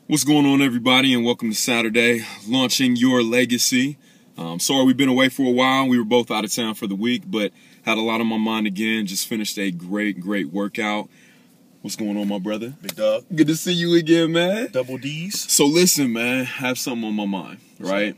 What's going on, everybody, and welcome to Saturday, Launching Your Legacy. Sorry we've been away for a while. We were both out of town for the week, but had a lot on my mind again. Just finished a great workout. What's going on, my brother? Big dog. Good to see you again, man. Double D's. So listen, man, have something on my mind, right?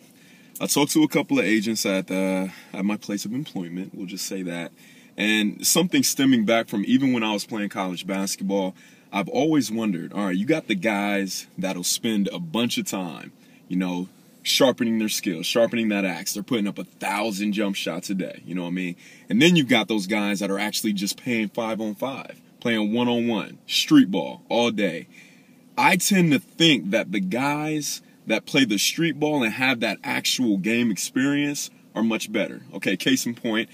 I talked to a couple of agents at my place of employment, we'll just say that, and something stemming back from even when I was playing college basketball. I've always wondered, all right, you got the guys that'll spend a bunch of time, sharpening their skills, sharpening that axe. They're putting up 1,000 jump shots a day, you know what I mean? And then you've got those guys that are actually just playing 5-on-5, playing 1-on-1, street ball all day. I tend to think that the guys that play the street ball and have that actual game experience are much better. Okay, case in point,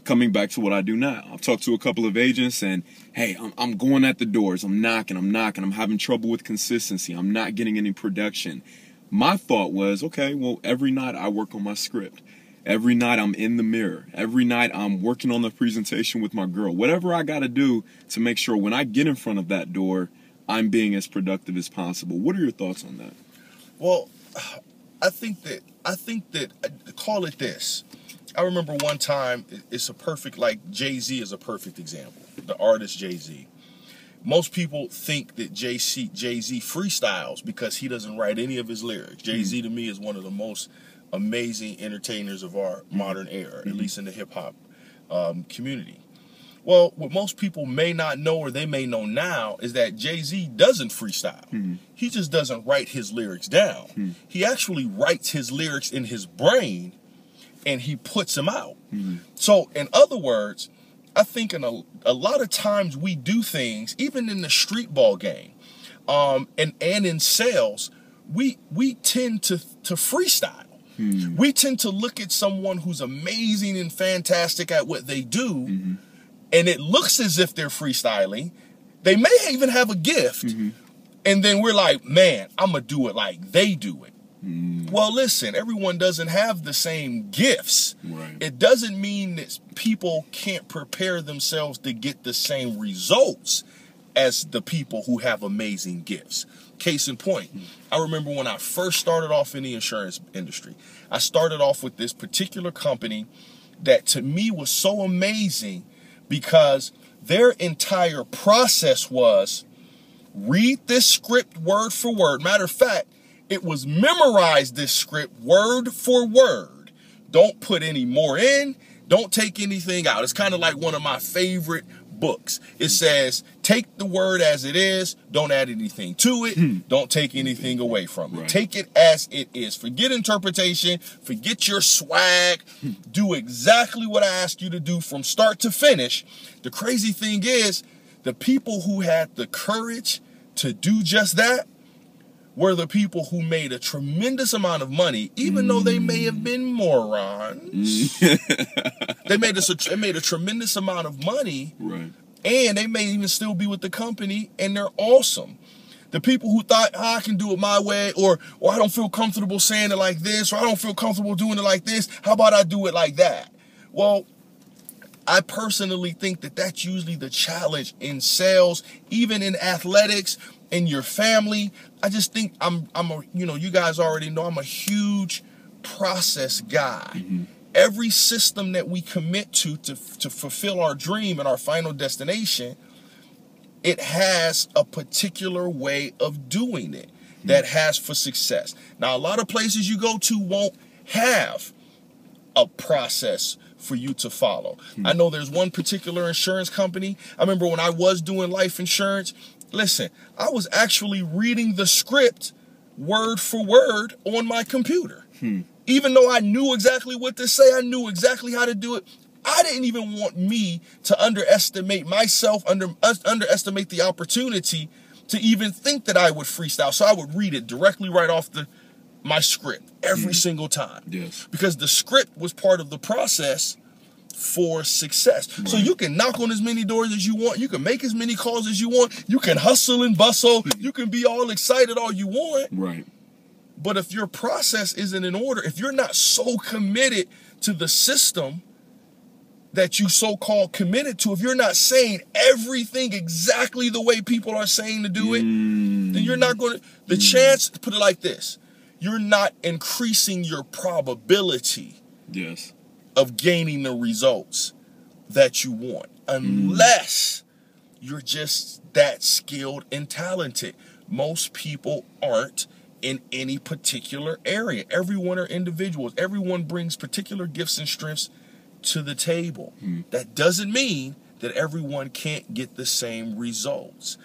coming back to what I do now. I've talked to a couple of agents and, hey, I'm going at the doors. I'm knocking. I'm having trouble with consistency. I'm not getting any production. My thought was, okay, well, every night I work on my script. Every night I'm in the mirror. Every night I'm working on the presentation with my girl. Whatever I got to do to make sure when I get in front of that door, I'm being as productive as possible. What are your thoughts on that? Well, I think that call it this. I remember one time, it's a perfect, like Jay-Z is a perfect example, the artist Jay-Z. Most people think that Jay-Z freestyles because he doesn't write any of his lyrics. Jay-Z to me is one of the most amazing entertainers of our modern era, at least in the hip-hop community. Well, what most people may not know or they may know now is that Jay-Z doesn't freestyle. He just doesn't write his lyrics down. He actually writes his lyrics in his brain and he puts them out. So, in other words, I think in a lot of times we do things, even in the street ball game, and in sales, we tend to freestyle. We tend to look at someone who's amazing and fantastic at what they do, and it looks as if they're freestyling. They may even have a gift, and then we're like, man, I'm going to do it like they do it. Well, listen, everyone doesn't have the same gifts. Right. It doesn't mean that people can't prepare themselves to get the same results as the people who have amazing gifts. Case in point, I remember when I first started off in the insurance industry, I started off with this particular company that to me was so amazing because their entire process was read this script word for word. Matter of fact, it was memorize this script word for word. Don't put any more in. Don't take anything out. It's kind of like one of my favorite books. It says, take the word as it is. Don't add anything to it. Don't take anything away from it. Right. Take it as it is. Forget interpretation. Forget your swag. Do exactly what I asked you to do from start to finish. The crazy thing is, the people who had the courage to do just that were the people who made a tremendous amount of money, even though they may have been morons. They made a tremendous amount of money, Right. and they may even still be with the company, and they're awesome. The people who thought, I can do it my way, or I don't feel comfortable saying it like this, or I don't feel comfortable doing it like this, how about I do it like that? Well, I personally think that that's usually the challenge in sales, even in athletics, in your family. I just think you guys already know I'm a huge process guy. Every system that we commit to fulfill our dream and our final destination, it has a particular way of doing it that has for success. Now, a lot of places you go to won't have a process for you to follow. I know there's one particular insurance company. I remember when I was doing life insurance, listen, I was actually reading the script word for word on my computer. Even though I knew exactly what to say, I knew exactly how to do it. I didn't even want me to underestimate myself, underestimate the opportunity to even think that I would freestyle. So I would read it directly right off my script every single time. Yes. Because the script was part of the process for success. Right. So you can knock on as many doors as you want. You can make as many calls as you want. You can hustle and bustle. You can be all excited all you want. Right. But if your process isn't in order, if you're not so committed to the system, that you so-called committed to, if you're not saying everything exactly the way people are saying to do it, then you're not going to, the chance, put it like this, you're not increasing your probability Yes. of gaining the results that you want, unless you're just that skilled and talented. Most people aren't in any particular area. Everyone are individuals. Everyone brings particular gifts and strengths to the table. That doesn't mean that everyone can't get the same results.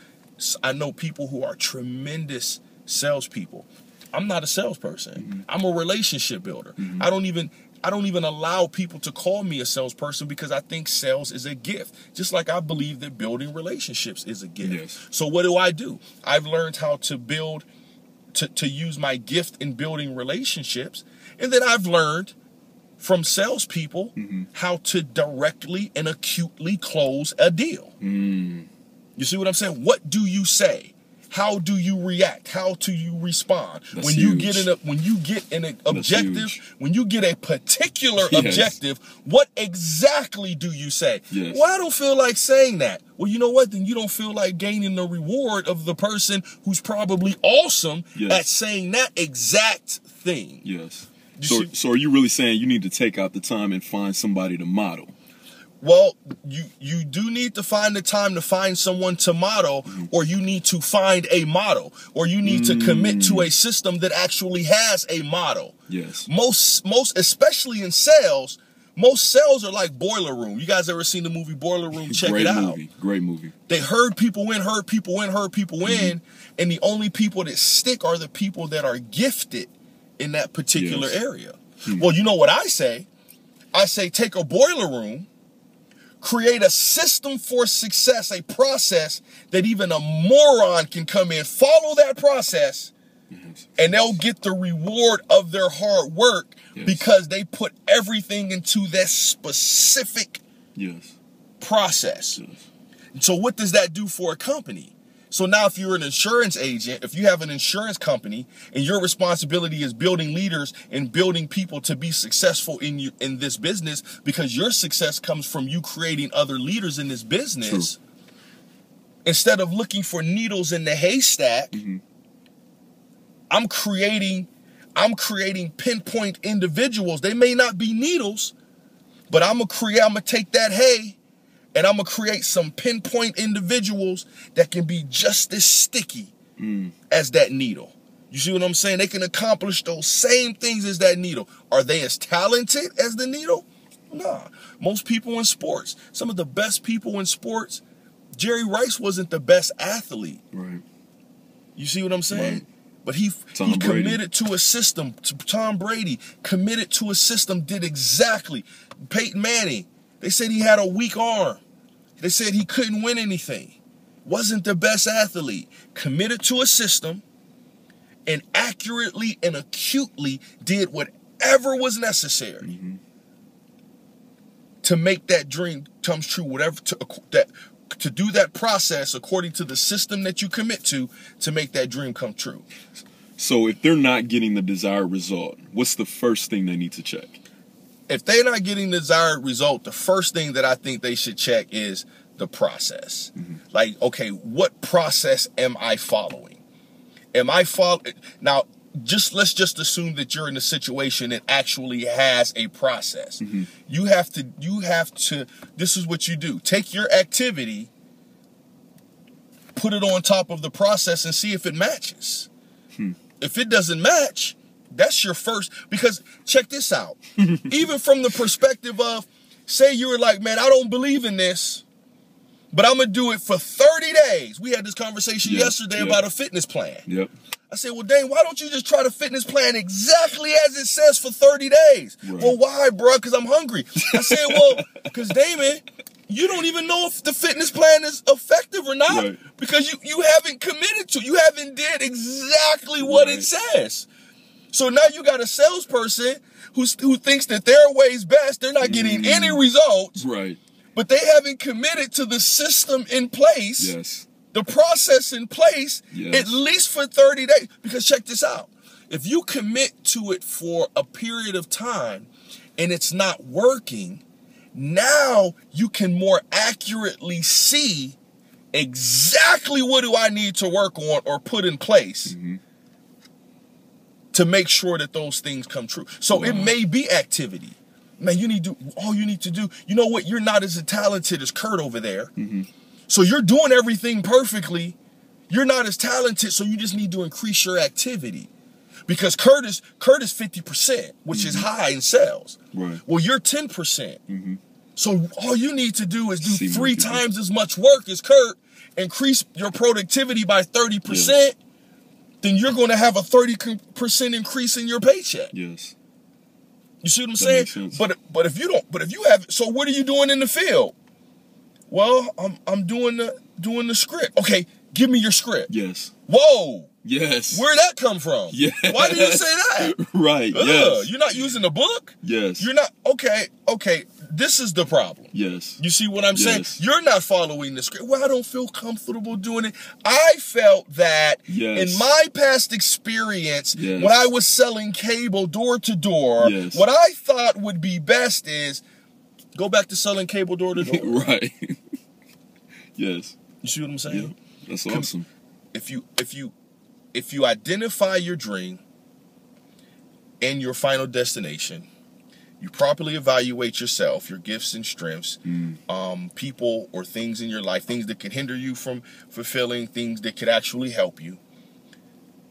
I know people who are tremendous salespeople. I'm not a salesperson. I'm a relationship builder. I don't even allow people to call me a salesperson because I think sales is a gift. Just like I believe that building relationships is a gift. Yes. So what do? I've learned how to build, to use my gift in building relationships. And then I've learned from salespeople how to directly and acutely close a deal. You see what I'm saying? What do you say? How do you react? How do you respond? That's when huge. you get an objective, when you get a particular Yes. objective, what exactly do you say? Yes. Well, I don't feel like saying that. Well, you know what? Then you don't feel like gaining the reward of the person who's probably awesome Yes. at saying that exact thing. Yes. You see- So are you really saying you need to take out the time and find somebody to model? Well, you do need to find the time to find someone to model, or you need to find a model, or you need to commit to a system that actually has a model. Yes. Most especially in sales, most sales are like Boiler Room. You guys ever seen the movie Boiler Room? Check it out. Great movie. They herd people in, and the only people that stick are the people that are gifted in that particular Yes. area. Well, you know what I say? I say take a boiler room, create a system for success, a process that even a moron can come in, follow that process, and they'll get the reward of their hard work because they put everything into that specific process. So what does that do for a company? So now if you're an insurance agent, if you have an insurance company and your responsibility is building leaders and building people to be successful in this business, because your success comes from you creating other leaders in this business, instead of looking for needles in the haystack, I'm creating pinpoint individuals. They may not be needles, but I'm gonna take that hay and I'm going to create some pinpoint individuals that can be just as sticky as that needle. You see what I'm saying? They can accomplish those same things as that needle. Are they as talented as the needle? Nah. Most people in sports, some of the best people in sports, Jerry Rice wasn't the best athlete. Right. You see what I'm saying? Right. But he Brady. committed to a system. Tom Brady committed to a system, did exactly. Peyton Manning, they said he had a weak arm. They said he couldn't win anything. Wasn't the best athlete. Committed to a system and accurately and acutely did whatever was necessary to make that dream come true. Whatever to do that process according to the system that you commit to make that dream come true. So if they're not getting the desired result, what's the first thing they need to check? If they're not getting the desired result, the first thing that I think they should check is the process. Like, okay, what process am I following? Now, let's just assume that you're in a situation that actually has a process. You have to, this is what you do. Take your activity, put it on top of the process and see if it matches. If it doesn't match, that's your first, because check this out. Even from the perspective of, say you were like, man, I don't believe in this, but I'm going to do it for 30 days. We had this conversation yesterday about a fitness plan. I said, well, Dane, why don't you just try the fitness plan exactly as it says for 30 days? Well, why, bro? Because I'm hungry. I said, well, because Damon, you don't even know if the fitness plan is effective or not because you haven't committed to it. You haven't did exactly what it says. So now you got a salesperson who thinks that their way's best. They're not getting any results. But they haven't committed to the system in place, the process in place, at least for 30 days. Because check this out. If you commit to it for a period of time and it's not working, now you can more accurately see exactly what do I need to work on or put in place to make sure that those things come true. So it may be activity. Man, all you need to do, you know what? You're not as talented as Kurt over there. So you're doing everything perfectly. You're not as talented, so you just need to increase your activity. Because Kurt is 50%, which is high in sales. Right. Well, you're 10%. So all you need to do is do 3 times as much work as Kurt, increase your productivity by 30%, Yes. then you're going to have a 30% increase in your paycheck. Yes. You see what I'm That saying? makes sense. But if you have, so what are you doing in the field? Well, I'm doing the script. Okay, give me your script. Yes. Whoa. Yes. Where'd that come from? Yes. Why did you say that? Right. Yes. You're not using the book? Yes. You're not, okay, this is the problem. Yes. You see what I'm saying? Yes. You're not following the script. Well, I don't feel comfortable doing it. I felt that Yes. in my past experience, Yes. when I was selling cable door to door, Yes. what I thought would be best is go back to selling cable door to door. Right. Yes. You see what I'm saying? Yeah. That's awesome. If you identify your dream and your final destination, you properly evaluate yourself, your gifts and strengths, people or things in your life, things that can hinder you from fulfilling, things that could actually help you.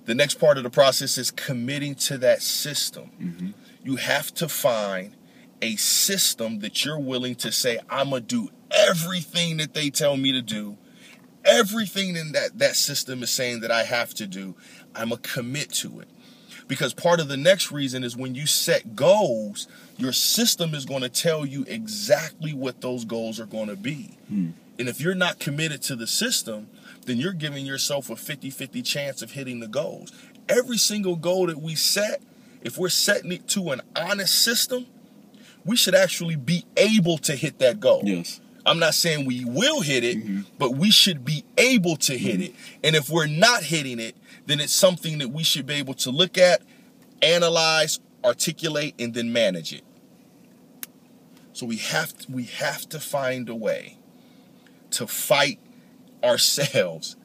The next part of the process is committing to that system. You have to find a system that you're willing to say, I'm going to do everything that they tell me to do. Everything in that system is saying that I have to do, I'm going to commit to it. Because part of the next reason is when you set goals, your system is going to tell you exactly what those goals are going to be. And if you're not committed to the system, then you're giving yourself a 50-50 chance of hitting the goals. Every single goal that we set, if we're setting it to an honest system, we should actually be able to hit that goal. Yes. I'm not saying we will hit it, but we should be able to hit it. And if we're not hitting it, then it's something that we should be able to look at, analyze, articulate, and then manage it. So we have to find a way to fight ourselves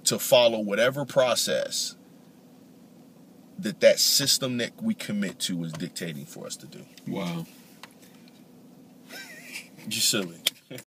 to follow whatever process that system that we commit to is dictating for us to do. Wow. You're silly.